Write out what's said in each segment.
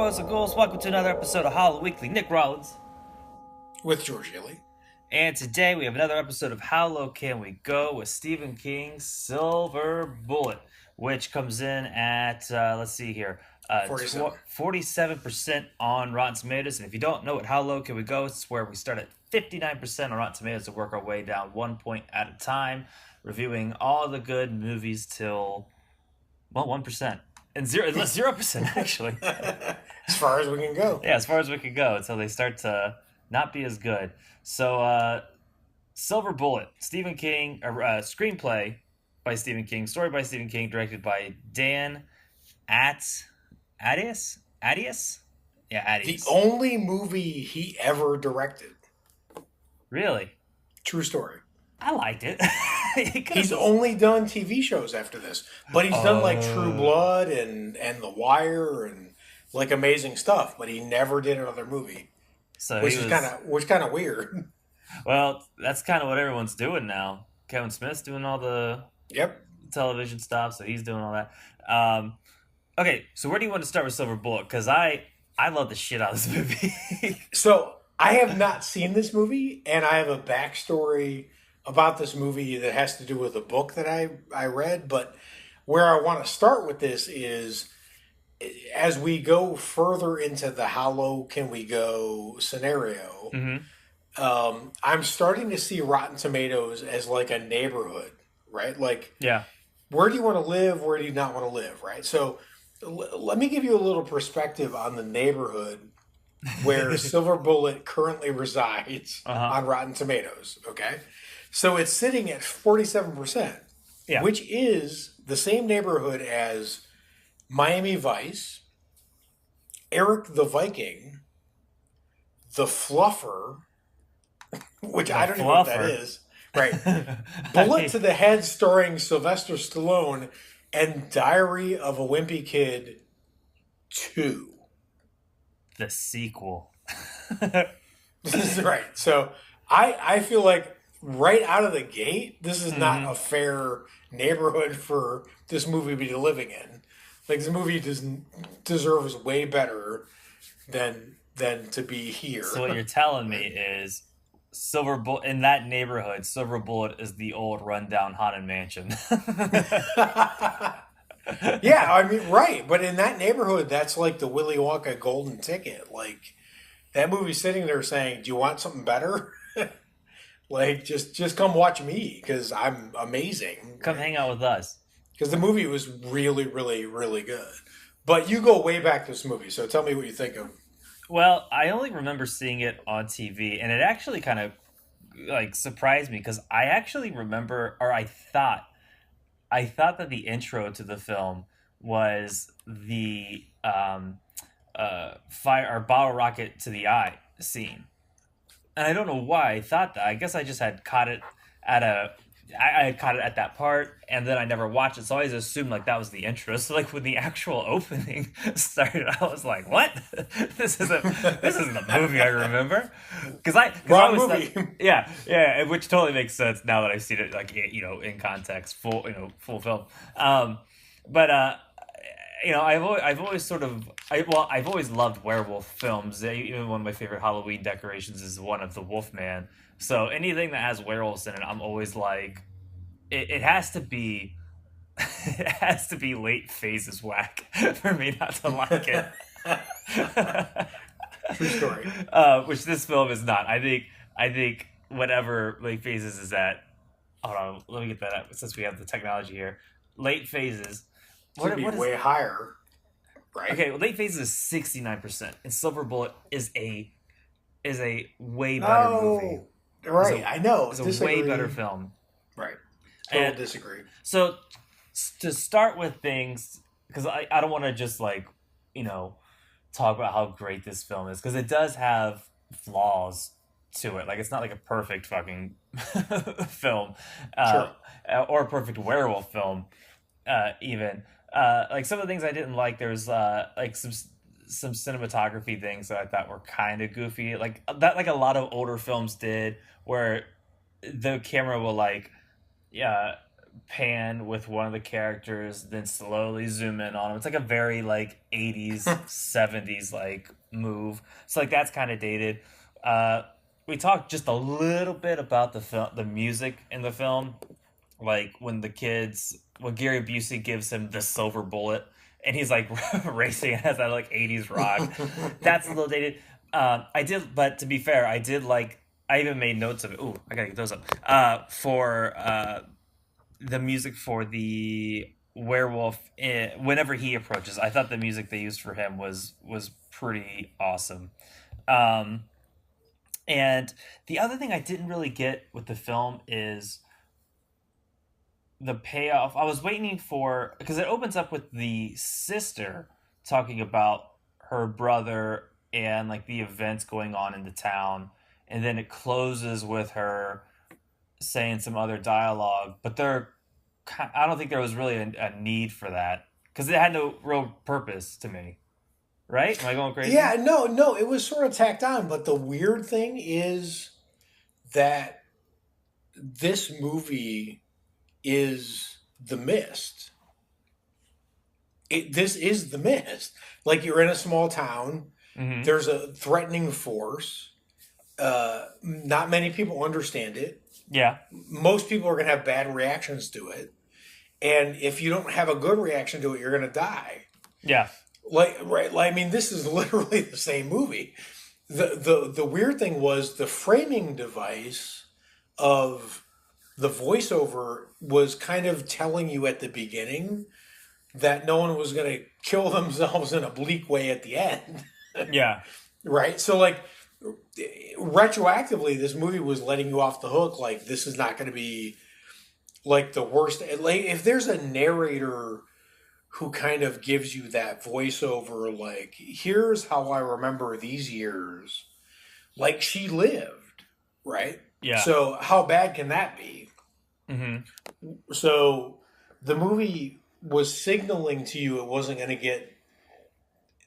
boys and girls? Welcome to another episode of Halloweekly. Nick Rollins. With George Ely. And today we have another episode of How Low Can We Go with Stephen King's Silver Bullet, which comes in at, let's see here, 47% on Rotten Tomatoes. And if you don't know what How Low Can We Go, it's where we start at 59% on Rotten Tomatoes and work our way down 1 point at a time, reviewing all the good movies till, well, 1%. And 0% actually. As far as we can go. Yeah, as far as we can go until they start to not be as good. So, Silver Bullet, Stephen King, screenplay by Stephen King, story by Stephen King, directed by Dan Attias? Yeah, Attias. The only movie he ever directed. Really? True story. I liked it. He's only done TV shows after this, but he's done like True Blood and The Wire and like amazing stuff. But he never did another movie, which is kind of weird. Well, that's kind of what everyone's doing now. Kevin Smith's doing all the television stuff, so he's doing all that. Okay, so where do you want to start with Silver Bullet? Because I love the shit out of this movie. So I have not seen this movie, and I have a backstory about this movie that has to do with a book that I read. But where I want to start with this is, as we go further into the how low can we go scenario, I'm starting to see Rotten Tomatoes as like a neighborhood, right? Like, where do you want to live? Where do you not want to live, right? So let me give you a little perspective on the neighborhood where Silver Bullet currently resides on Rotten Tomatoes, okay? So it's sitting at 47%, which is the same neighborhood as Miami Vice, Eric the Viking, The Fluffer, which I don't even know what that is. Right. Bullet to the Head starring Sylvester Stallone, and Diary of a Wimpy Kid 2. The sequel. This is right. So I feel like right out of the gate, this is not a fair neighborhood for this movie to be living in. Like, this movie deserves way better than to be here. So what you're telling me is Silver Bullet in that neighborhood, Silver Bullet is the old rundown haunted mansion. Yeah, I mean, right. But in that neighborhood, that's like the Willy Wonka golden ticket. Like, that movie's sitting there saying, do you want something better? Like, just come watch me, because I'm amazing. Come hang out with us. Because the movie was really, really, really good. But you go way back to this movie, so tell me what you think of. Well, I only remember seeing it on TV, and it actually kind of like surprised me, because I actually remember, or I thought that the intro to the film was the fire or bottle rocket to the eye scene. And I don't know why I thought that. I guess I just had caught it I had caught it at that part, and then I never watched it, so I always assumed like that was the intro. So like when the actual opening started, I was like, "What? This isn't the movie I remember." Because I was movie. Yeah, which totally makes sense now that I've seen it, like, you know, in context, full film. You know, I've always loved werewolf films. Even one of my favorite Halloween decorations is one of the Wolfman. So anything that has werewolves in it, I'm always like, it has to be late phases whack for me not to like it. True story. Which this film is not. I think whatever late phases is at. Hold on, let me get that up since we have the technology here. Late phases. What is way higher, right? Okay, well, late phases is 69%, and Silver Bullet is a way better movie. Right, I know. It's a way better film. Right. Total disagree. So, to start with things, because I don't want to just, like, you know, talk about how great this film is, because it does have flaws to it. Like, it's not like a perfect fucking film. Or a perfect werewolf film, even. Like, some of the things I didn't like, there's, like, some cinematography things that I thought were kind of goofy, like that, like a lot of older films did, where the camera will like pan with one of the characters, then slowly zoom in on him. It's like a very like 80s, 70s like move. So like that's kind of dated. Uh, we talked just a little bit about the music in the film, like when Gary Busey gives him the silver bullet and he's like racing and has that like 80s rock. That's a little dated. I did, but to be fair, I did like. I even made notes of it. Ooh, I gotta get those up. For the music for the werewolf whenever he approaches, I thought the music they used for him was pretty awesome. Um, and the other thing I didn't really get with the film is the payoff. I was waiting for, because it opens up with the sister talking about her brother and like the events going on in the town, and then it closes with her saying some other dialogue, but I don't think there was really a need for that because it had no real purpose to me. Right? Am I going crazy? Yeah, no, no, it was sort of tacked on, but the weird thing is that this movie is The Mist. This is The Mist. Like you're in a small town, Mm-hmm. there's a threatening force. Not many people understand it. Yeah. Most people are going to have bad reactions to it. And if you don't have a good reaction to it, you're going to die. Yeah. Like, right? Like, I mean, this is literally the same movie. The weird thing was the framing device of the voiceover was kind of telling you at the beginning that no one was going to kill themselves in a bleak way at the end. Yeah. Right? So, like, retroactively, this movie was letting you off the hook. Like, this is not going to be like the worst. Like, if there's a narrator who kind of gives you that voiceover, like, here's how I remember these years, like, she lived, right? Yeah. So, how bad can that be? Mm-hmm. So, the movie was signaling to you it wasn't going to get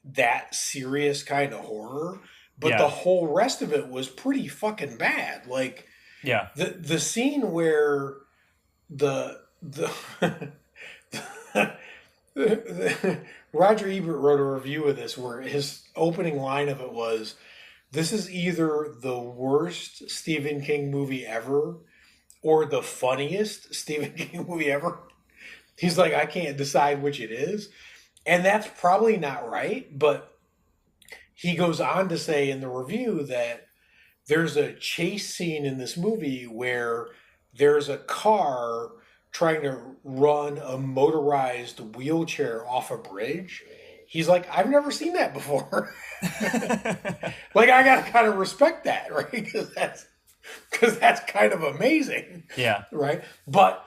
that serious kind of horror, but the Yeah. whole rest of it was pretty fucking bad. Like, Yeah. the scene where the Roger Ebert wrote a review of this where his opening line of it was, "This is either the worst Stephen King movie ever or the funniest Stephen King movie ever." He's like, I can't decide which it is. And that's probably not right, but he goes on to say in the review that there's a chase scene in this movie where there's a car trying to run a motorized wheelchair off a bridge. He's like, I've never seen that before. Like, I gotta kind of respect that, right? Because that's kind of amazing, Yeah. right? But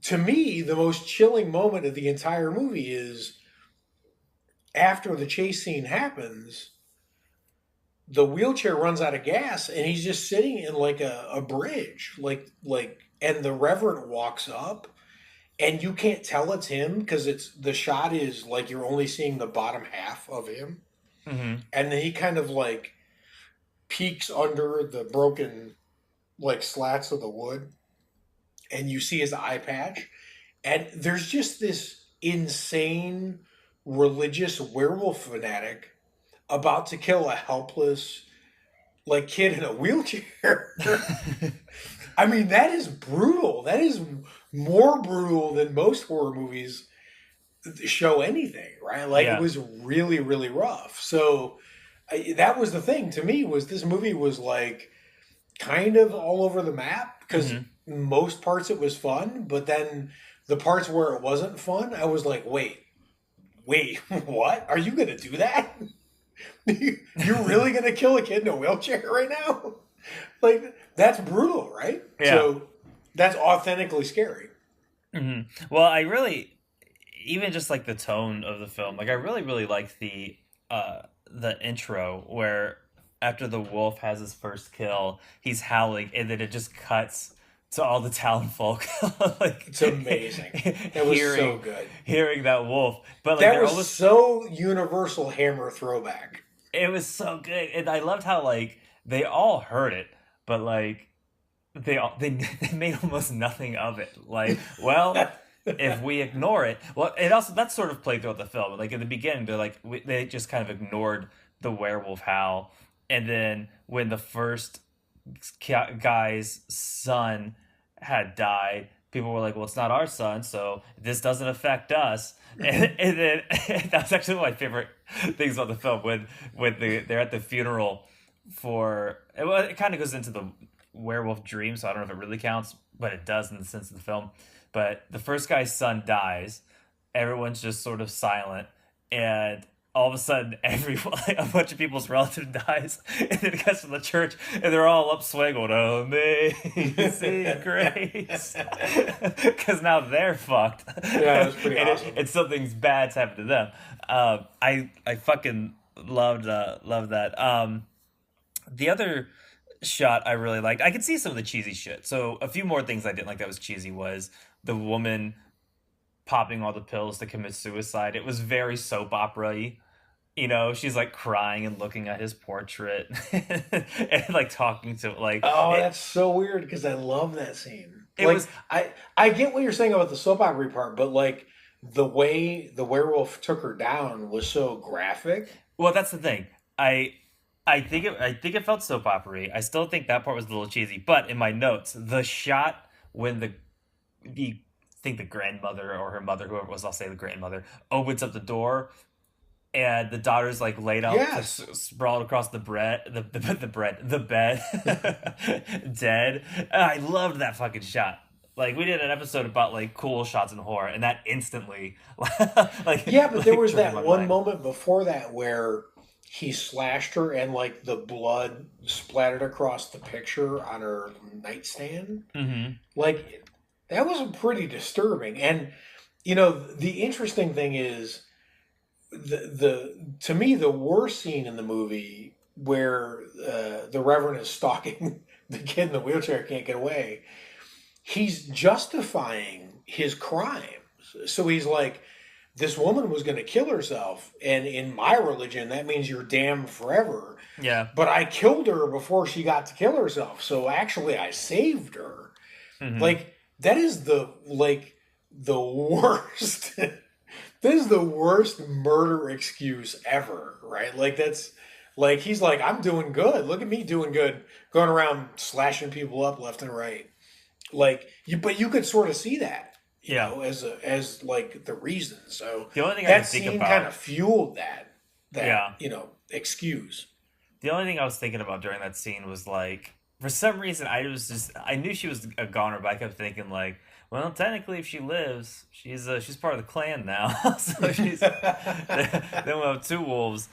to me, the most chilling moment of the entire movie is after the chase scene happens, the wheelchair runs out of gas and he's just sitting in like a bridge, and the Reverend walks up and you can't tell it's him because the shot is like you're only seeing the bottom half of him, Mm-hmm. and then he kind of like peeks under the broken like slats of the wood, and you see his eye patch, and there's just this insane religious werewolf fanatic about to kill a helpless like kid in a wheelchair. I mean, that is brutal. That is more brutal than most horror movies show anything, right? Like it Yeah. was really, really rough. So that was the thing to me was this movie was like kind of all over the map because Mm-hmm. most parts it was fun, but then the parts where it wasn't fun, I was like, wait, what? Are you gonna do that? You're really gonna kill a kid in a wheelchair right now? Like that's brutal, right? Yeah. So that's authentically scary. Mm-hmm. Well, I really, even just like the tone of the film, like I really, really like the intro where after the wolf has his first kill, he's howling, and then it just cuts to all the town folk like It's amazing. It was so good. hearing that wolf, but like That they're was almost so Universal Hammer throwback. it was so good, and I loved how like they all heard it, but like they made almost nothing of it. Like, well, if we ignore it, well, it also that's sort of played throughout the film. Like in the beginning, they just kind of ignored the werewolf howl, and then when the first guy's son had died, people were like, "Well, it's not our son, so this doesn't affect us." And then that was actually one of my favorite things about the film they're at the funeral for it. Well, it kind of goes into the werewolf dream, so I don't know if it really counts, but it does in the sense of the film. But the first guy's son dies, everyone's just sort of silent, and all of a sudden, a bunch of people's relative dies, and then it gets to the church, and they're all up swaying, going, "Amazing Grace," because now they're fucked. Yeah, that's pretty awesome. And something's bad's happened to them. I fucking loved that. The other shot I really liked. I could see some of the cheesy shit. So a few more things I didn't like that was cheesy was the woman popping all the pills to commit suicide. It was very soap opera-y. You know, she's like crying and looking at his portrait and like talking to like. Oh, that's so weird because I love that scene. It Like was I get what you're saying about the soap opera part, but like the way the werewolf took her down was so graphic. well. That's the thing. I think it felt soap opera-y. I still think that part was a little cheesy. But in my notes, the shot when the think the grandmother or her mother, whoever it was, I'll say the grandmother, opens up the door and the daughter's like laid out, Yes. sprawled across the bed, dead. I loved that fucking shot. Like we did an episode about like cool shots in horror, and that instantly, like Yeah, but there like, was triggered that my one mind. moment before that where he slashed her and like the blood splattered across the picture on her nightstand. Mm-hmm. Like that was pretty disturbing. And the interesting thing is the to me the worst scene in the movie where the Reverend is stalking the kid in the wheelchair can't get away. He's justifying his crimes. So he's like, this woman was going to kill herself, and in my religion, that means you're damned forever. Yeah. But I killed her before she got to kill herself, so actually I saved her. Mm-hmm. Like that is the worst. That is the worst murder excuse ever, right? Like that's like he's like, I'm doing good. Look at me doing good, going around slashing people up left and right. Like but you could sort of see that, Yeah. as like the reason. So The only thing I that could think scene kind about. of fueled that Yeah. excuse. The only thing I was thinking about during that scene was like, for some reason, I knew she was a goner, but I kept thinking like, well, technically, if she lives, she's part of the clan now, so then we'll have two wolves.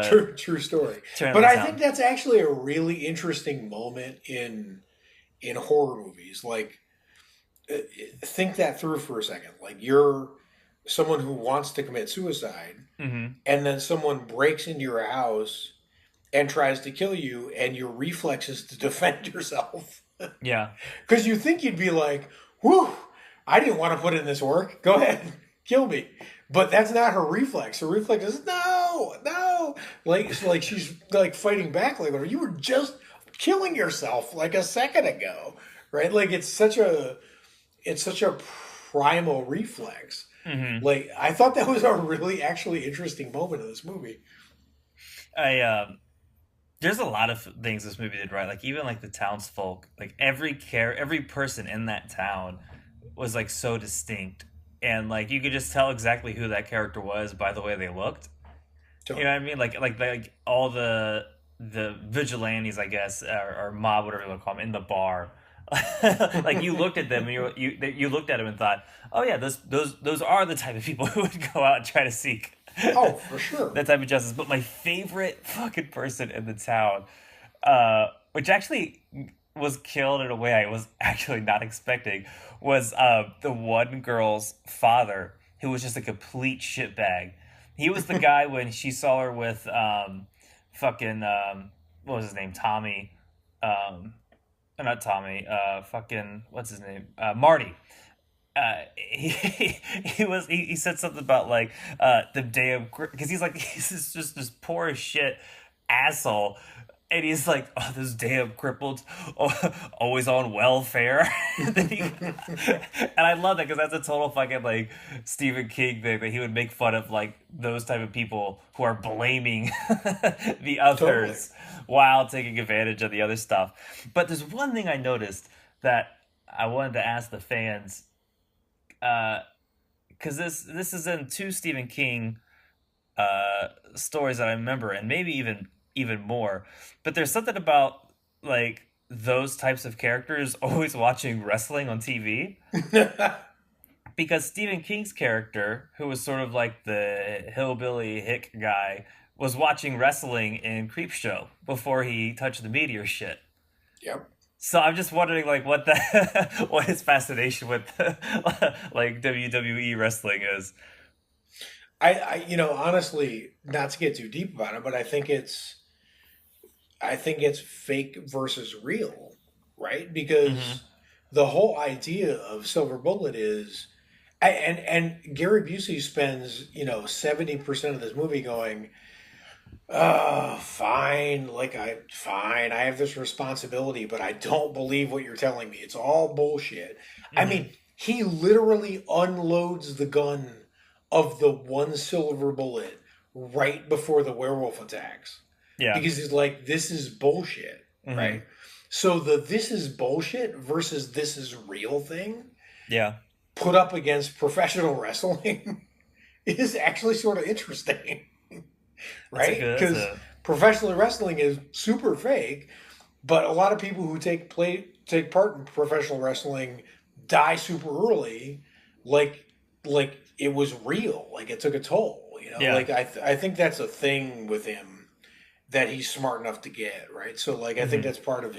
True story. Turn But the I town. think that's actually a really interesting moment in horror movies. Like, uh, think that through for a second. Like, you're someone who wants to commit suicide, Mm-hmm. and then someone breaks into your house and tries to kill you, and your reflex is to defend yourself. Yeah, Because you think you'd be like, whew, I didn't want to put in this work. Go ahead, kill me. But that's not her reflex. Her reflex is no, no. Like she's like fighting back. Like you were just killing yourself like a second ago, right? Like it's such a primal reflex. mm-hmm. Like I thought that was a really actually interesting moment in this movie. I There's a lot of things this movie did right. Like even like the townsfolk, like every person in that town was like so distinct, and like you could just tell exactly who that character was by the way they looked. You know what I mean? Like all the vigilantes, I guess, or mob, whatever you want to call them, in the bar. Like you looked at them and you looked at them and thought, oh yeah, those are the type of people who would go out and try to seek Oh, for sure. that type of justice. But my favorite fucking person in the town, which actually was killed in a way I was actually not expecting, was the one girl's father, who was just a complete shitbag. He was the guy when she saw her with fucking what was his name? Tommy. Not Tommy. Fucking what's his name? Marty. He said something about like the day of, because he's like he's just this poor as shit asshole And he's like, "Oh, those damn crippled, always on welfare." and, and I love that because that's a total fucking like Stephen King thing that he would make fun of like those type of people who are blaming the Totally. others while taking advantage of the other stuff. But there's one thing I noticed that I wanted to ask the fans, because this is in two Stephen King stories that I remember, and maybe even more. But there's something about like those types of characters always watching wrestling on TV because Stephen King's character, who was sort of like the hillbilly hick guy, was watching wrestling in Creepshow before he touched the meteor shit. Yep. So I'm just wondering, like, what the what his fascination with like WWE wrestling is. Honestly, not to get too deep about it, but I think it's fake versus real, right? Mm-hmm. Because the whole idea of Silver Bullet is, and Gary Busey spends 70% of this movie going, fine, fine, I have this responsibility, but I don't believe what you're telling me. It's all bullshit. I Mm-hmm. mean, he literally unloads the gun of the one silver bullet right before the werewolf attacks Yeah. because he's like, this is bullshit, Mm-hmm. right? So the this is bullshit versus this is real thing Yeah. put up against professional wrestling is actually sort of interesting, That's a right? good. That's Because a professional wrestling is super fake, but a lot of people who take part in professional wrestling die super early, like it was real, like it took a toll. yeah. Like I think that's a thing with him that he's smart enough to get right. So like I think Mm-hmm. that's part of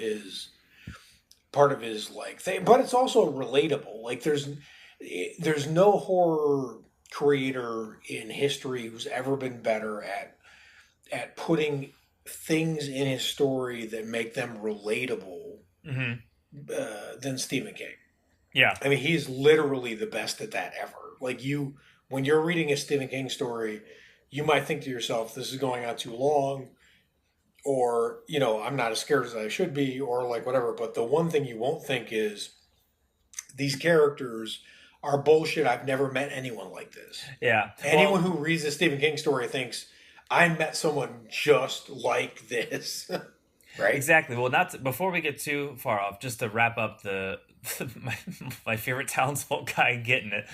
his like thing, but it's also relatable. Like there's no horror creator in history who's ever been better at putting things in his story that make them relatable Mm-hmm. than Stephen King. Yeah. I mean, he's literally the best at that ever. When you're reading a Stephen King story, you might think to yourself, "This is going on too long," or "I'm not as scared as I should be," or like whatever. But the one thing you won't think is these characters are bullshit. I've never met anyone like this. Yeah. Anyone Well, who reads a Stephen King story thinks I met someone just like this, right? exactly. Well, not to, before we get too far off, just to wrap up the my, my favorite townsfolk guy getting it.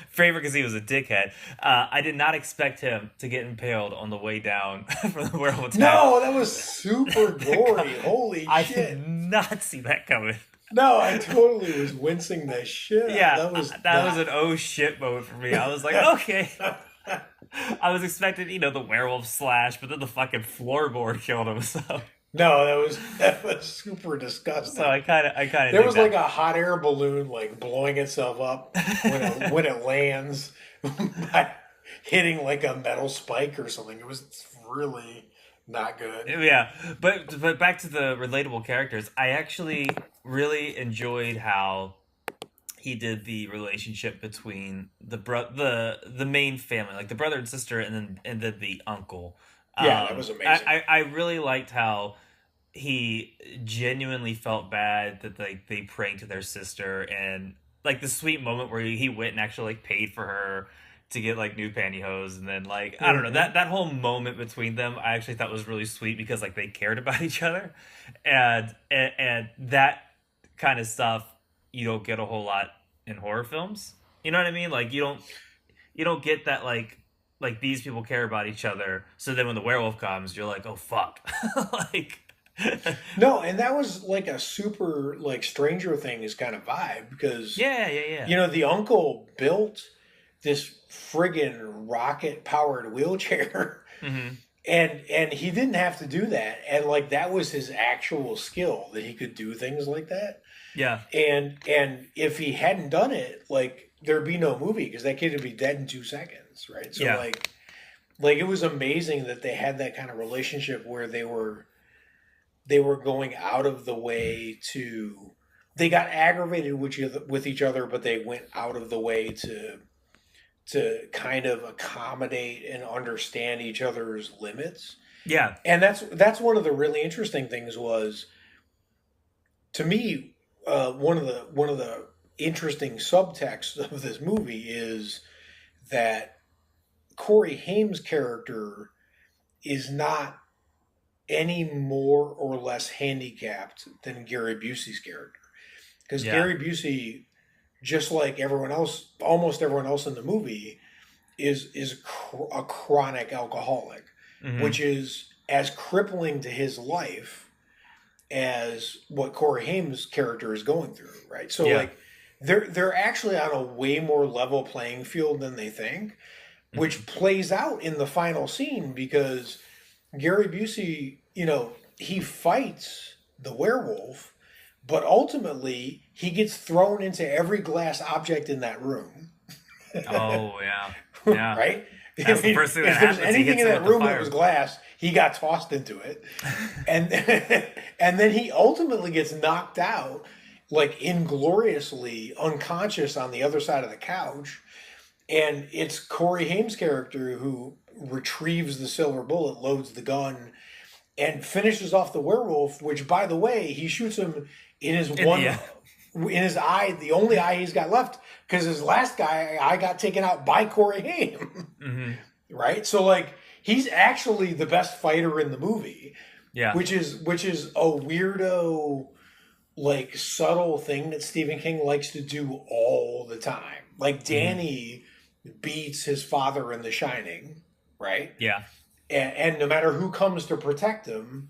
Favorite because he was a dickhead. I did not expect him to get impaled on the way down from the werewolf attack. No, that was super gory. Holy I did shit. not see that coming. No, I totally was wincing the shit out. Yeah, That was that was not. an oh shit moment for me. I was like, okay. I was expecting, the werewolf slash, but then the fucking floorboard killed him. No, that was super So disgusting. I kind of There dig was like that. a hot air balloon like blowing itself up when it lands by hitting like a metal spike or something. It was really not good. Yeah, but back to the relatable characters. I actually really enjoyed how he did the relationship between the main family, like the brother and sister, and then the uncle. Yeah, that was amazing. I really liked how he genuinely felt bad that like they pranked their sister, and like the sweet moment where he went and actually like paid for her to get like new pantyhose, and then like I don't know, Hmm. that whole moment between them I actually thought was really sweet because like they cared about each other, and that kind of stuff you don't get a whole lot in horror films. You know what I mean? Like you don't get that like these people care about each other. So then when the werewolf comes, you're like, oh fuck, like No, and that was like a super like Stranger Things kind of vibe because yeah, yeah, yeah. the uncle built this friggin' rocket powered wheelchair Mm-hmm. and he didn't have to do that and like that was his actual skill that he could do things like that Yeah, and if he hadn't done it like there'd be no movie because that kid would be dead in 2 seconds, right? So yeah, like it was amazing that they had that kind of relationship where they were going out of the way to they got aggravated with each other but they went out of the way to kind of accommodate and understand each other's limits. Yeah. And that's one of the really interesting things was, to me, one of the interesting subtexts of this movie is that Corey Haim's character is not any more or less handicapped than Gary Busey's character. Because Yeah. Gary Busey, just like everyone else, almost everyone else in the movie, is a chronic alcoholic, Mm-hmm. which is as crippling to his life as what Corey Haim's character is going through, right? So Yeah. like they're actually on a way more level playing field than they think, Mm-hmm. which plays out in the final scene because Gary Busey, he fights the werewolf, but ultimately he gets thrown into every glass object in that room. Oh yeah. Yeah. Right? I That's the mean, first thing that if there was happens. He anything hits in him that with the room that was fire. glass, he got tossed into it. And and then he ultimately gets knocked out, like ingloriously unconscious on the other side of the couch. And it's Corey Haim's character who retrieves the silver bullet, loads the gun, and finishes off the werewolf, which, by the way, he shoots him in his In the in his eye, the only eye he's got left, because his last eye got taken out by Corey Haim. mm-hmm. Right? So like he's actually the best fighter in the movie, Yeah. which is a weirdo, like subtle thing that Stephen King likes to do all the time. Like Mm-hmm. Danny beats his father in The Shining, right? Yeah. And no matter who comes to protect him,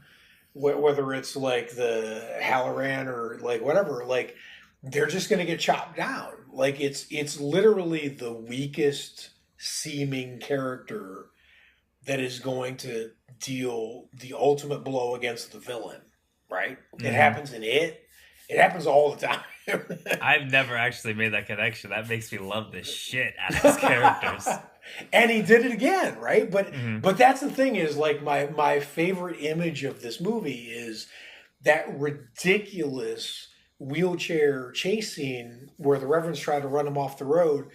whether it's like the Halloran or like whatever, like they're just going to get chopped down. Like it's literally the weakest seeming character that is going to deal the ultimate blow against the villain, right? It Mm-hmm. happens in it. It happens all the time. I've never actually made that connection. That makes me love the shit out of his characters. And he did it again, right? But Mm-hmm. but that's the thing is like my favorite image of this movie is that ridiculous wheelchair chase scene where the Reverends try to run him off the road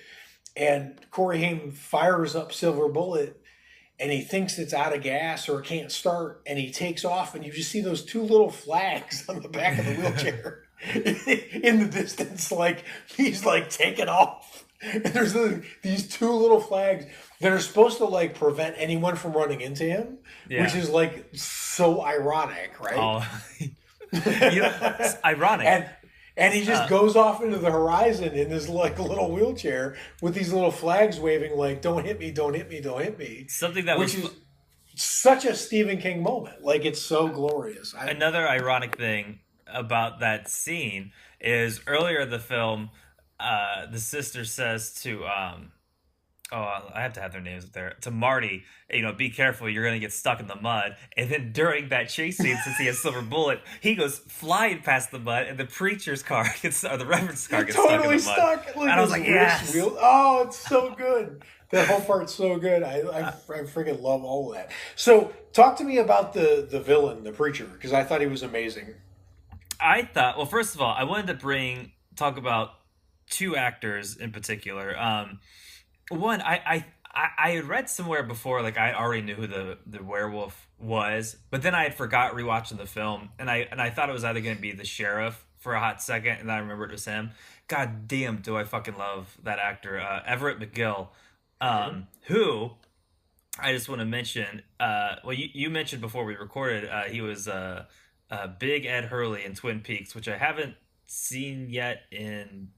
and Corey Haim fires up Silver Bullet and he thinks it's out of gas or can't start and he takes off and you just see those two little flags on the back of the wheelchair in the distance, like he's like taking off. And there's these two little flags that are supposed to like prevent anyone from running into him, which Yeah. is like so ironic, right? Oh, it's ironic. and and he just Uh, goes off into the horizon in his like little wheelchair with these little flags waving like "Don't hit me, don't hit me, don't hit me," something that which was is such a Stephen King moment. Like it's so glorious. another ironic thing about that scene is earlier in the film, the sister says to I have to have their names up there. To Marty, be careful, you're gonna get stuck in the mud. And then during that chase scene, since he has Silver Bullet, he goes flying past the mud, and the preacher's car or the Reverend's car gets stuck in Totally the mud. stuck. And I was like, yes. Oh, it's so good. That whole part's so good. I freaking love all of that. So talk to me about the villain, the preacher, because I thought he was amazing. I thought, well, first of all, I wanted to talk about two actors in particular. One, I had read somewhere before, like I already knew who the werewolf was, but then I had forgot rewatching the film, and I thought it was either going to be the sheriff for a hot second, and then I remembered it was him. God damn, do I fucking love that actor, Everett McGill, Mm-hmm. who I just want to mention. Well, you mentioned before we recorded, he was Big Ed Hurley in Twin Peaks, which I haven't seen yet in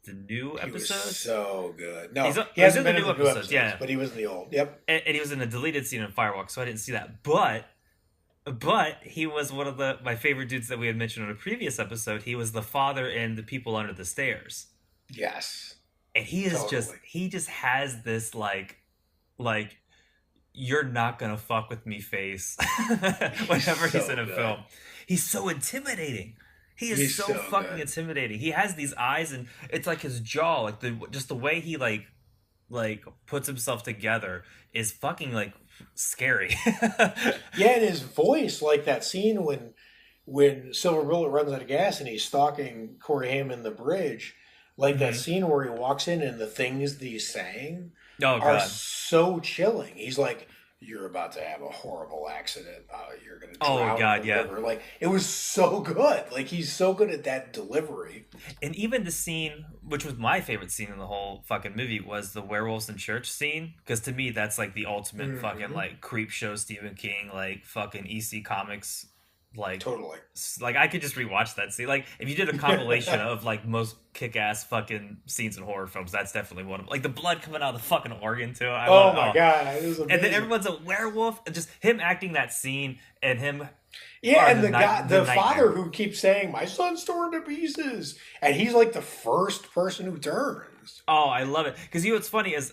the new He was episodes. so good. No, he He's hasn't in the been in new the new episodes, yeah, but he was in the old. Yep. and he was in a deleted scene in Firewalk, so I didn't see that. But he was one of my favorite dudes that we had mentioned on a previous episode. He was the father in The People Under the Stairs, Yes. and he is Totally. he just has this like you're not gonna fuck with me face whenever he's So in a good. film. He's so intimidating. He is He's so so fucking good. intimidating. He has these eyes, and it's like his jaw, like the way he like puts himself together is fucking like scary. Yeah, and his voice, like that scene when Silver Bullet runs out of gas and he's stalking Corey Haim in the bridge, like that Mhm. scene where he walks in and the things that he's saying Oh are god. so chilling. He's like, you're about to have a horrible accident. You're going to Oh drown God, in the yeah. river. Like, it was so good. Like, he's so good at that delivery. And even the scene, which was my favorite scene in the whole fucking movie, was the werewolves in church scene. Because to me, that's like the ultimate fucking like creep show Stephen King, like fucking EC Comics, like Totally. like I could just rewatch that scene. Like if you did a compilation of like most kick-ass fucking scenes in horror films, that's definitely one of them. Like the blood coming out of the fucking organ too. I Oh love, my God, it was amazing. and then everyone's a werewolf, and just him acting that scene and him. Yeah, and the father who keeps saying, "My son's torn to pieces," and he's like the first person who turns. Oh, I love it because you know what's funny is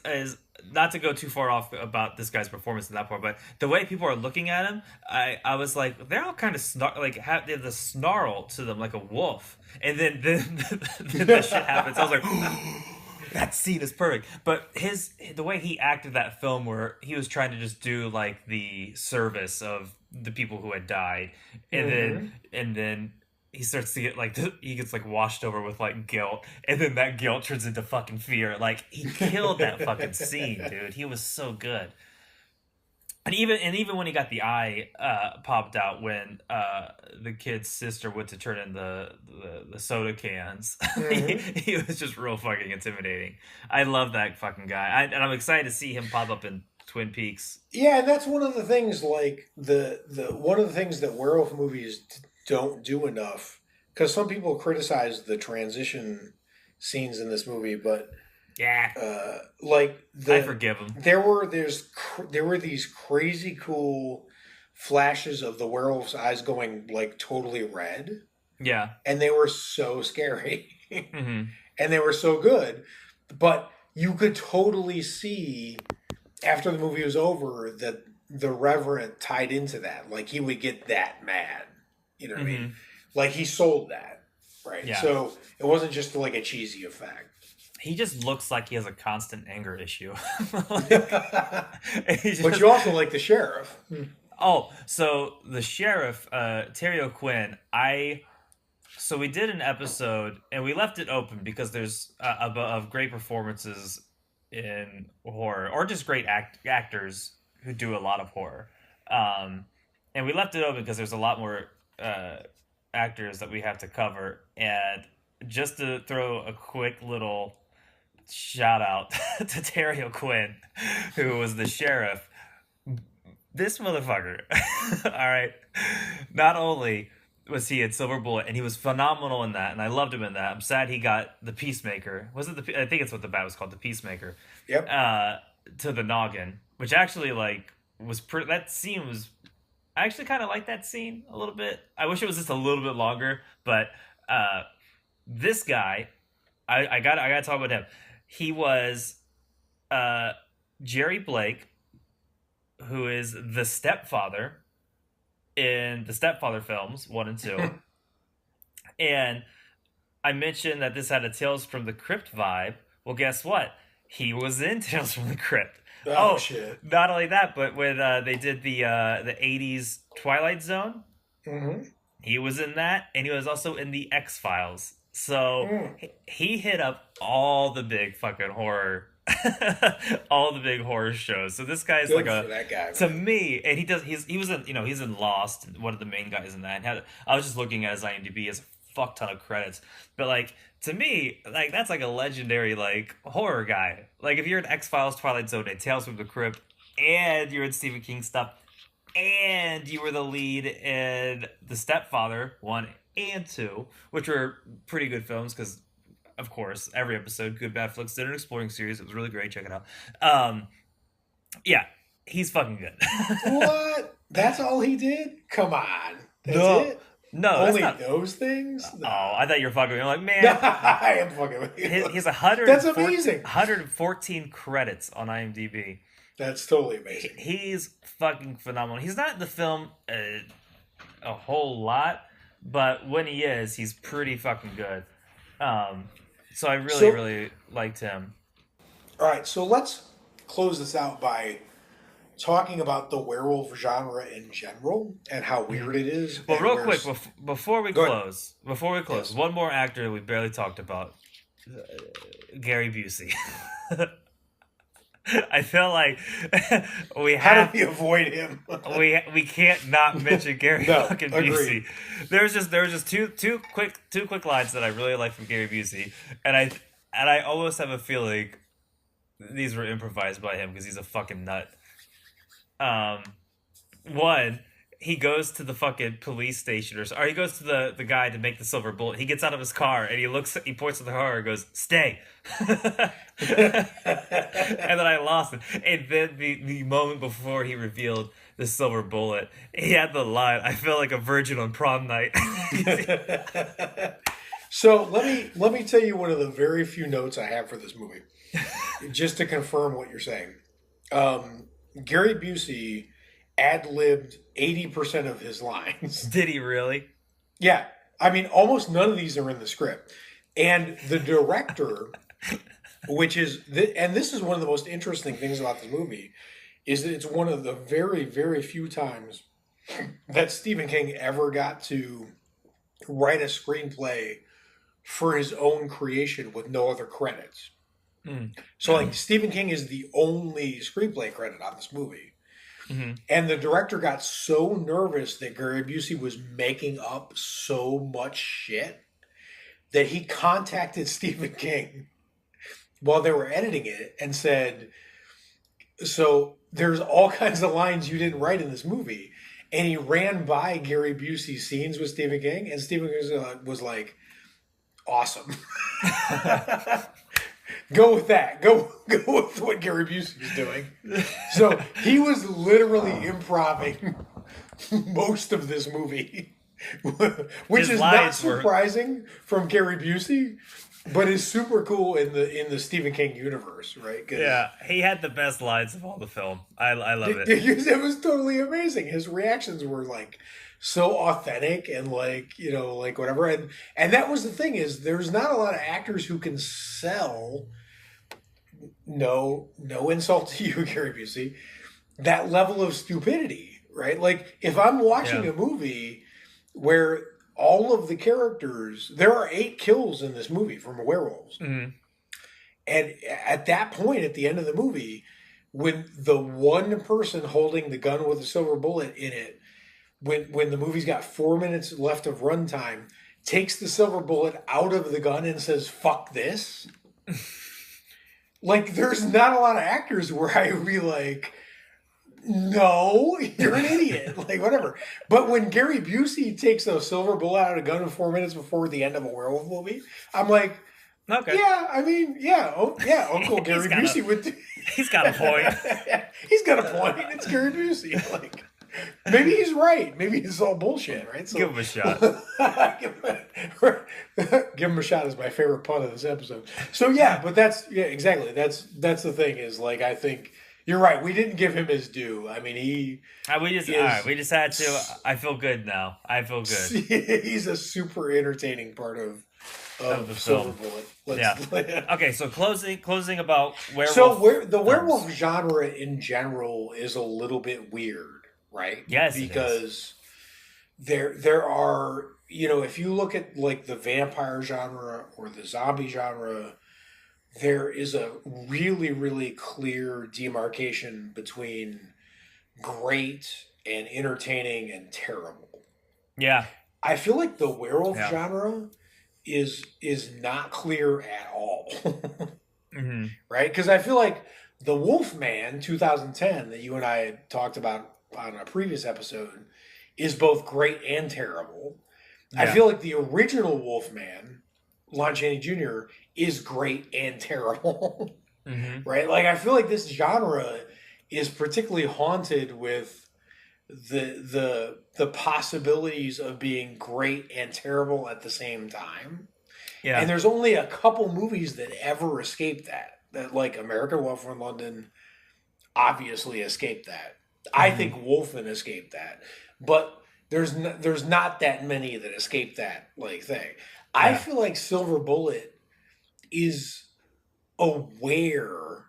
not to go too far off about this guy's performance in that part, but the way people are looking at him, I was like, they're all kind of they have the snarl to them like a wolf, and then the shit happens. I was like, that scene is perfect. But the way he acted that film, where he was trying to just do like the service of the people who had died, and then he starts to get like he gets like washed over with like guilt, and then that guilt turns into fucking fear. Like he killed that fucking scene, dude. He was so good. And even when he got the eye popped out when the kid's sister went to turn in the soda cans, he was just real fucking intimidating. I love that fucking guy, and I'm excited to see him pop up in Twin Peaks. Yeah, and that's one of the things. Like the one of the things that werewolf movies don't do enough, because some people criticize the transition scenes in this movie, but yeah, I forgive him. There were these crazy cool flashes of the werewolf's eyes going like totally red. Yeah, and they were so scary, mm-hmm. and they were so good, but you could totally see after the movie was over that the Reverend tied into that. Like he would get that mad. You know what I mean? Like he sold that, right? Yeah. So it wasn't just like a cheesy effect. He just looks like he has a constant anger issue. But you also like the sheriff. Oh, so the sheriff, Terry O'Quinn, so we did an episode and we left it open because there's of great performances in horror, or just great actors who do a lot of horror. And we left it open because there's a lot more actors that we have to cover. And just to throw a quick little shout out to Terry O'Quinn, who was the sheriff. This motherfucker, all right, not only was he in Silver Bullet, and he was phenomenal in that, and I loved him in that. I'm sad he got the Peacemaker. Was it I think it's what the bat was called, the Peacemaker. Yep. To the noggin, which actually like was pretty. That scene was. I actually kind of like that scene a little bit. I wish it was just a little bit longer, but this guy, I gotta talk about him. He was Jerry Blake, who is the stepfather in the Stepfather films 1 and 2. And I mentioned that this had a Tales from the Crypt vibe. Well, guess what? He was in Tales from the Crypt. Oh shit! Not only that, but when they did the 80s Twilight Zone, he was in that, and he was also in the X-Files. So he hit up all the big fucking horror, all the big horror shows. So this guy's Good like for that guy, to man. me, and he was in, he's in Lost, one of the main guys in that. And I was just looking at his IMDb, he has a fuck ton of credits, but like to me, like that's like a legendary like horror guy. Like if you're in X-Files, Twilight Zone, and Tales from the Crypt, and you're in Stephen King stuff, and you were the lead in The Stepfather 1 and 2, which were pretty good films because, of course, every episode, Good Bad Flicks did an exploring series. It was really great. Check it out. Yeah, he's fucking good. What? That's all he did? Come on. That's it? No, only that's not those things. No. Oh, I thought you were fucking with me. I'm like, man, I am fucking with you. He's 100. That's amazing. 114 credits on IMDb. That's totally amazing. He's fucking phenomenal. He's not in the film a whole lot, but when he is, he's pretty fucking good. So I really liked him. All right, so let's close this out by talking about the werewolf genre in general and how weird it is. Well, real quick, before we close, Yes. one more actor we barely talked about, Gary Busey. I feel like we How do have we avoid him? we can't not mention Gary No, fucking agreed. Busey. There was just two quick lines that I really like from Gary Busey, and I almost have a feeling these were improvised by him because he's a fucking nut. Um, One, he goes to the fucking police station, or he goes to the guy to make the silver bullet. He gets out of his car and he points to the car and goes, "Stay." And then I lost it. And then the moment before he revealed the silver bullet, he had the line, "I feel like a virgin on prom night." So let me tell you one of the very few notes I have for this movie, just to confirm what you're saying. Gary Busey ad-libbed 80% of his lines. Did he really? Yeah, I mean, almost none of these are in the script, and the director, and this is one of the most interesting things about this movie, is that it's one of the very, very few times that Stephen King ever got to write a screenplay for his own creation with no other credits. Mm. So, like, Stephen King is the only screenplay credit on this movie. Mm-hmm. And the director got so nervous that Gary Busey was making up so much shit that he contacted Stephen King while they were editing it and said, "So there's all kinds of lines you didn't write in this movie." And he ran by Gary Busey's scenes with Stephen King, and Stephen King was like, "Awesome." Go with that. Go with what Gary Busey is doing. So he was literally improving most of this movie, which His is not lines were- surprising from Gary Busey, but is super cool in the Stephen King universe, right? Yeah, he had the best lines of all the film. I love it. It was totally amazing. His reactions were like so authentic and like, like whatever. And that was the thing, is there's not a lot of actors who can sell, no insult to you, Gary Busey, that level of stupidity, right? Like, if I'm watching a movie where all of the characters, there are 8 kills in this movie from werewolves. Mm-hmm. And at that point, at the end of the movie, when the one person holding the gun with a silver bullet in it, when the movie's got 4 minutes left of runtime, takes the silver bullet out of the gun and says, "Fuck this." Like, there's not a lot of actors where I would be like, "No, you're an idiot." Like, whatever. But when Gary Busey takes a silver bullet out of a gun in 4 minutes before the end of a werewolf movie, I'm like, Okay. yeah, I mean, Uncle Gary Busey would. He's got a point. He's got a point. It's Gary Busey. Like, maybe he's right. Maybe it's all bullshit, right? So, Give him a shot. Give him a shot is my favorite pun of this episode. So yeah, but exactly. That's the thing, is like, I think you're right. We didn't give him his due. I mean, We just had to. I feel good now. I feel good. He's a super entertaining part of the Silver film. Bullet. Okay, so closing about werewolf. So the werewolf genre in general is a little bit weird, right? Yes, because there are, if you look at like the vampire genre or the zombie genre, there is a really, really clear demarcation between great and entertaining and terrible. Yeah. I feel like the werewolf genre is not clear at all. Mm-hmm. Right? Because I feel like the Wolfman 2010 that you and I had talked about on a previous episode is both great and terrible. Yeah. I feel like the original Wolfman, Lon Chaney Jr., is great and terrible. Mm-hmm. Right? Like, I feel like this genre is particularly haunted with the possibilities of being great and terrible at the same time. Yeah. And there's only a couple movies that ever escape that. That, like, American Werewolf in London obviously escaped that. Mm-hmm. I think Wolfen escaped that. But there's not that many that escape that, like, thing. Yeah. I feel like Silver Bullet is aware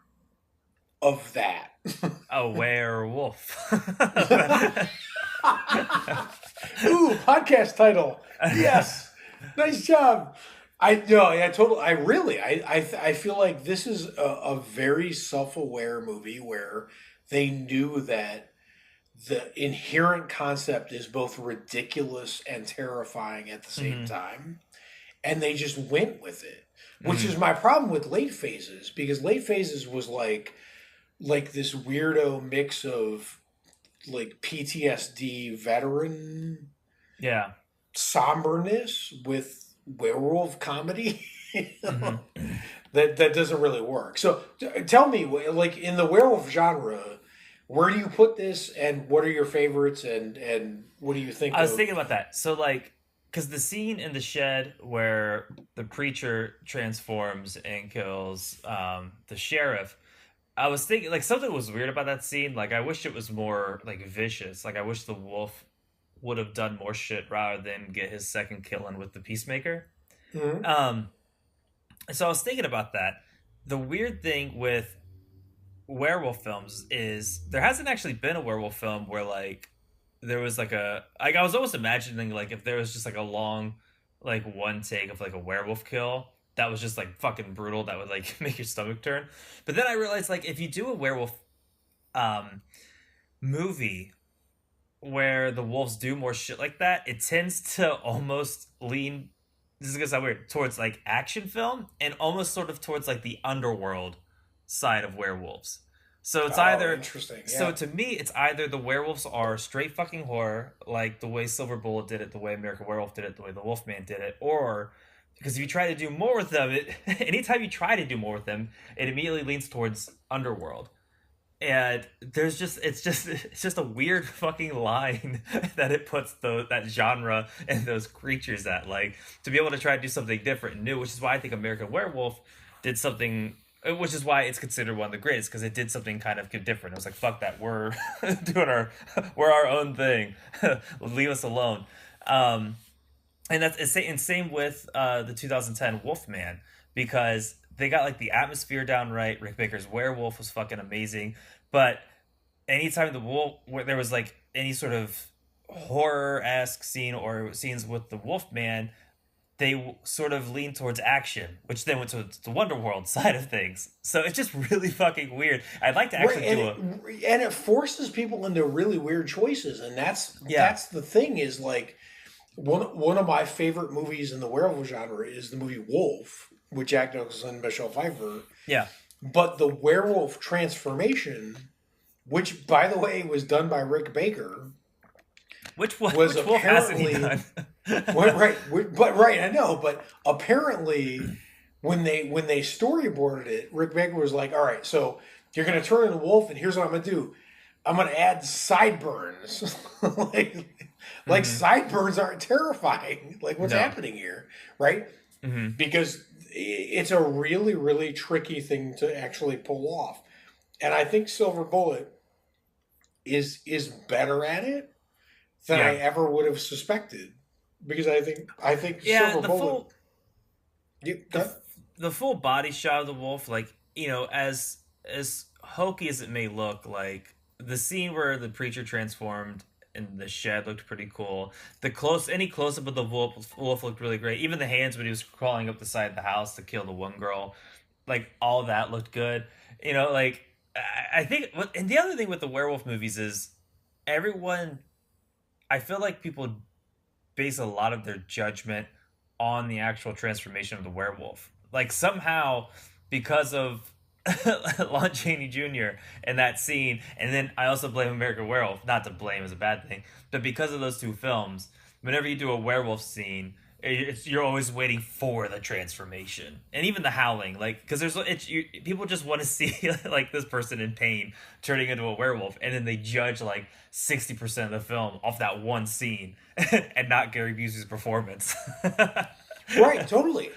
of that. A werewolf. Ooh, podcast title. Yes. Nice job. I no, I totally. I really, I feel like this is a very self-aware movie where they knew that the inherent concept is both ridiculous and terrifying at the same Mm-hmm. time, and they just went with it. Which Mm-hmm. is my problem with Late Phases, because Late Phases was like this weirdo mix of like PTSD veteran Yeah. somberness with werewolf comedy. You Mm-hmm. know? That doesn't really work. So tell me, like in the werewolf genre, where do you put this, and what are your favorites, and what do you think I was of? thinking about that. So like, because the scene in the shed where the preacher transforms and kills the sheriff, I was thinking like something was weird about that scene. Like I wish it was more like vicious. Like I wish the wolf would have done more shit rather than get his second kill in with the peacemaker. Mhm. Um, so I was thinking about that. The weird thing with werewolf films is there hasn't actually been a werewolf film where like there was like I was almost imagining like if there was just like a long like one take of like a werewolf kill that was just like fucking brutal that would like make your stomach turn. But then I realized like if you do a werewolf um movie where the wolves do more shit like that, it tends to almost lean, this is gonna sound weird, towards like action film and almost sort of towards like the underworld side of werewolves. So it's Oh, either interesting. so Yeah. to me it's either the werewolves are straight fucking horror, like the way Silver Bullet did it, the way American Werewolf did it, the way the Wolfman did it, or because if you try to do more with them, anytime you try to do more with them, it immediately leans towards underworld. And there's just it's just a weird fucking line that it puts that genre and those creatures at, like, to be able to try to do something different and new, which is why I think American Werewolf did something, which is why it's considered one of the greatest, because it did something kind of different. It was like, fuck that, we're doing we're our own thing. Leave us alone. um and and same with the 2010 Wolfman, because they got like the atmosphere down right. Rick Baker's Werewolf was fucking amazing, but anytime the wolf where there was like any sort of horror esque scene or scenes with the Wolfman, they sort of lean towards action, which then went to the Wonderworld side of things. So it's just really fucking weird. I'd like to Right, actually do a and it forces people into really weird choices, and yeah. that's the thing is like one of my favorite movies in the werewolf genre is the movie Wolf with Jack Nicholson and Michelle Pfeiffer. Yeah. But the werewolf transformation, which by the way was done by Rick Baker, was Which wolf hasn't he apparently done? right. But right, I know, but apparently when they storyboarded it, Rick Baker was like, "All right, so you're going to turn into a wolf, and here's what I'm going to do. I'm going to add sideburns." like Mm-hmm. sideburns aren't terrifying. Like what's No. happening here, right? Mm-hmm. Because it's a really really tricky thing to actually pull off. And I think Silver Bullet is better at it than I Yeah. ever would have suspected. Because I think Yeah. Silver Bullet. The the full body shot of the wolf, like, as hokey as it may look, like the scene where the preacher transformed in the shed looked pretty cool. Any close up of the wolf looked really great. Even the hands when he was crawling up the side of the house to kill the one girl, like all that looked good. Like I think. And the other thing with the werewolf movies is everyone. I feel like people base a lot of their judgment on the actual transformation of the werewolf. Like somehow, because of Lon Chaney Jr. and that scene, and then I also blame American Werewolf. Not to blame is a bad thing, but because of those two films, whenever you do a werewolf scene, you're always waiting for the transformation, and even the howling, like because people just want to see like this person in pain turning into a werewolf, and then they judge like 60% of the film off that one scene, and not Gary Busey's performance. Right, totally.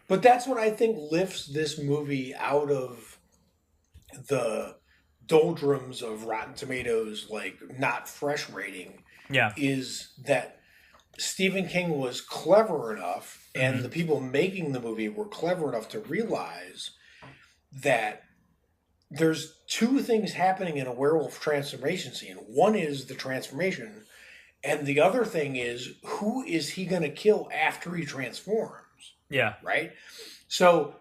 But that's what I think lifts this movie out of the doldrums of Rotten Tomatoes, like not fresh rating, Yeah. is that Stephen King was clever enough, and Hmm. the people making the movie were clever enough to realize that there's two things happening in a werewolf transformation scene. One is the transformation, and the other thing is who is he going to kill after he transforms? Yeah. right? So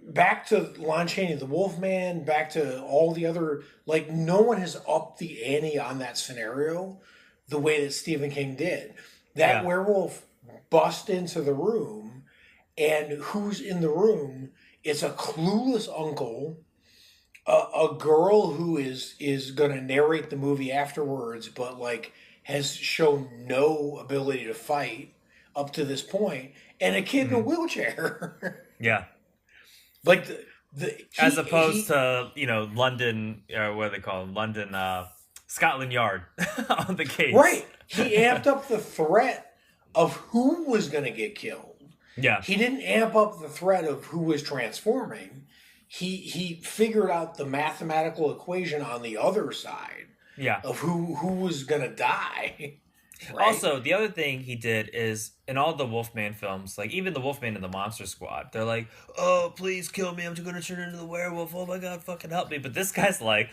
back to Lon Chaney, the Wolfman, back to all the other, like, no one has upped the ante on that scenario the way that Stephen King did. That Yeah. werewolf bust into the room, and who's in the room? It's a clueless uncle, a girl who is going to narrate the movie afterwards, but like has shown no ability to fight up to this point, and a kid in a Hmm. wheelchair. Yeah. Like As opposed he to, London, or what do they call it? London, Scotland Yard on the case. right. He amped up the threat of who was going to get killed. Yeah. He didn't amp up the threat of who was transforming. He figured out the mathematical equation on the other side Yeah. of who was going to die. Right? Also, the other thing he did is in all the Wolfman films, like even the Wolfman and the Monster Squad, they're like, "Oh, please kill me! I'm going to turn into the werewolf. Oh my god, fucking help me!" But this guy's like,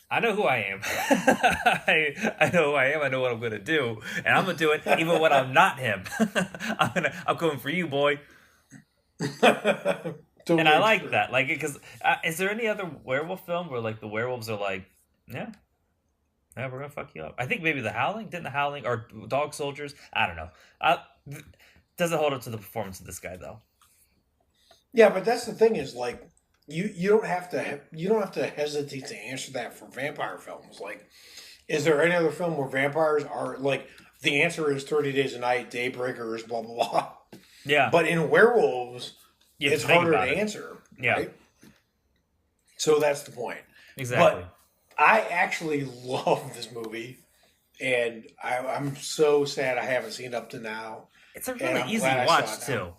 "I know who I am. I know who I am. I know what I'm going to do, and I'm going to do it even when I'm not him. I'm coming for you, boy." Totally And I like true. that, like, because is there any other werewolf film where like the werewolves are like, "Yeah, yeah, we're gonna fuck you up"? I think maybe The Howling, didn't The Howling or Dog Soldiers? I don't know. Th- doesn't hold up to the performance of this guy though. Yeah, but that's the thing is like you don't have to hesitate to answer that for vampire films. Like, is there any other film where vampires are like the answer is 30 Days a Night, Daybreakers, blah blah blah. Yeah, But in werewolves, you have it's to think harder to about it. answer, Yeah, right? So that's the point. exactly. But I actually love this movie, and I'm so sad I haven't seen it up to now, It's a and really I'm easy glad I saw watch it now. too.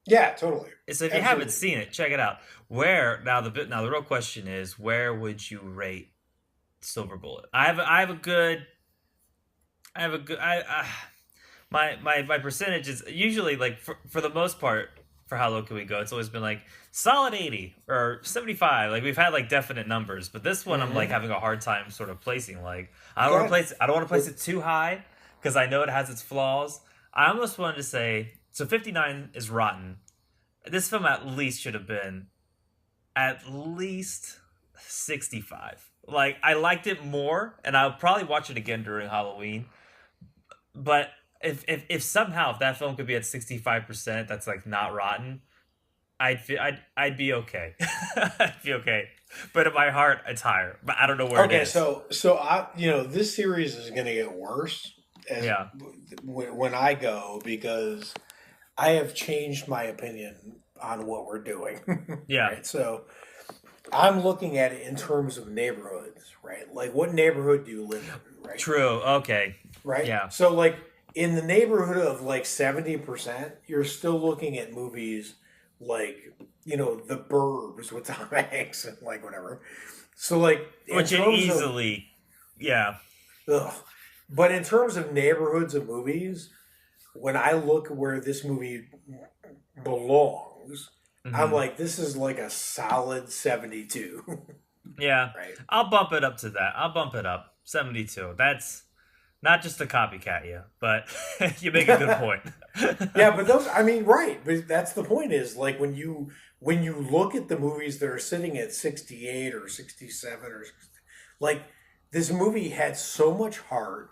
Yeah, totally, So if you haven't absolutely. seen it, check it out. Now the real question is, where would you rate Silver Bullet? My percentage is usually like for the most part for how low can we go. It's always been like solid 80 or 75. Like we've had like definite numbers, but this one I'm like Mm-hmm. having a hard time sort of placing. Like Good. I don't want to place it too high because I know it has its flaws. I almost wanted to say so 59 is rotten. This film at least should have been at least 65. Like I liked it more and I'll probably watch it again during Halloween, but if somehow if that film could be at 65%, that's like not rotten. I'd be okay. I'd be okay. But in my heart, it's higher. But I don't know where it Okay, is. so I this series is going to get worse as Yeah, when I go because I have changed my opinion on what we're doing. yeah, Right, so I'm looking at it in terms of neighborhoods, right? Like, what neighborhood do you live in, right? true. Okay, Right. yeah, So, like, in the neighborhood of like 70%, you're still looking at movies like The Burbs with Tom Hanks and like whatever. So, like, in which it terms of easily, yeah, ugh, but in terms of neighborhoods of movies, when I look where this movie belongs, I'm hmm, like, this is like a solid 72, yeah. right? I'll bump it up to that. I'll bump it up 72. That's not just a copycat you, but you make a good point. Yeah, but those, I mean, right. But that's the point is like when you look at the movies that are sitting at 68 or 67 or like this movie had so much heart.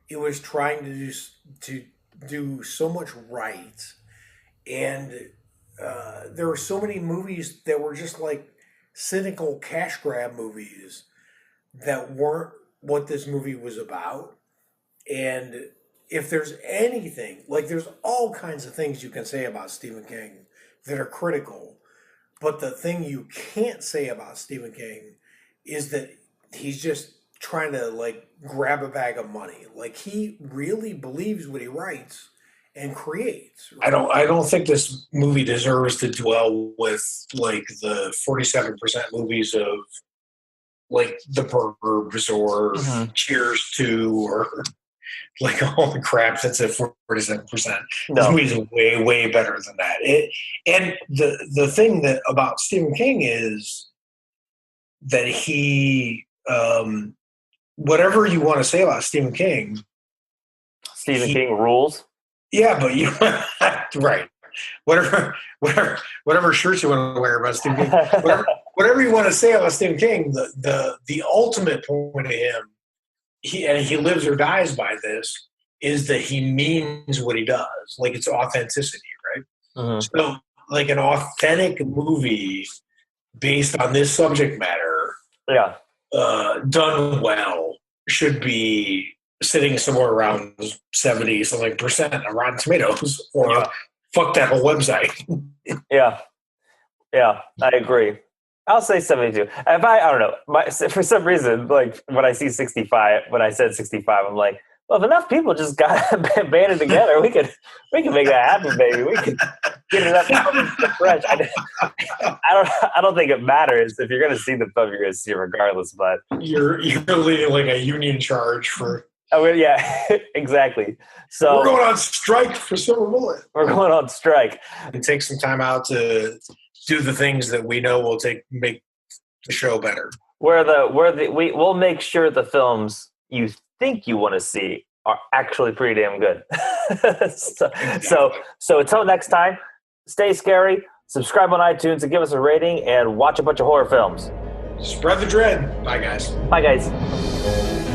It was trying to do so much right, and there were so many movies that were just like cynical cash grab movies that weren't what this movie was about. And if there's anything, like there's all kinds of things you can say about Stephen King that are critical, but the thing you can't say about Stephen King is that he's just trying to like grab a bag of money. Like he really believes what he writes and creates. I don't think this movie deserves to dwell with like the 47% movies of like The Burbs or Hmm. Cheers 2 or like all the crap that's at 47%. This No. movie is way, way better than that. And the thing that about Stephen King is that he, whatever you want to say about Stephen King, Stephen he, King rules. yeah, but you, right. whatever shirts you want to wear about Stephen King, whatever you want to say about Stephen King, the ultimate point of him, he lives or dies by this, is that he means what he does. Like, it's authenticity, right? Mm-hmm. So, like, an authentic movie based on this subject matter, Yeah. done well, should be sitting somewhere around 70 something percent on Rotten Tomatoes, or fuck that whole website. Yeah. Yeah, I agree. I'll say 72. If I don't know. For some reason, like when I see 65, when I said 65, I'm like, well, if enough people just got banded together, we could make that happen, baby. We could get it up fresh. I don't think it matters. If you're going to see the film, you're going to see it regardless. But you're leading like a union charge for. I mean, yeah, exactly. So we're going on strike for Silver Bullet. We're going on strike. And take some time out to do the things that we know will make the show better. We'll make sure the films you think you want to see are actually pretty damn good. So until next time, stay scary, subscribe on iTunes and give us a rating, and watch a bunch of horror films. Spread the dread. Bye, guys. Bye, guys.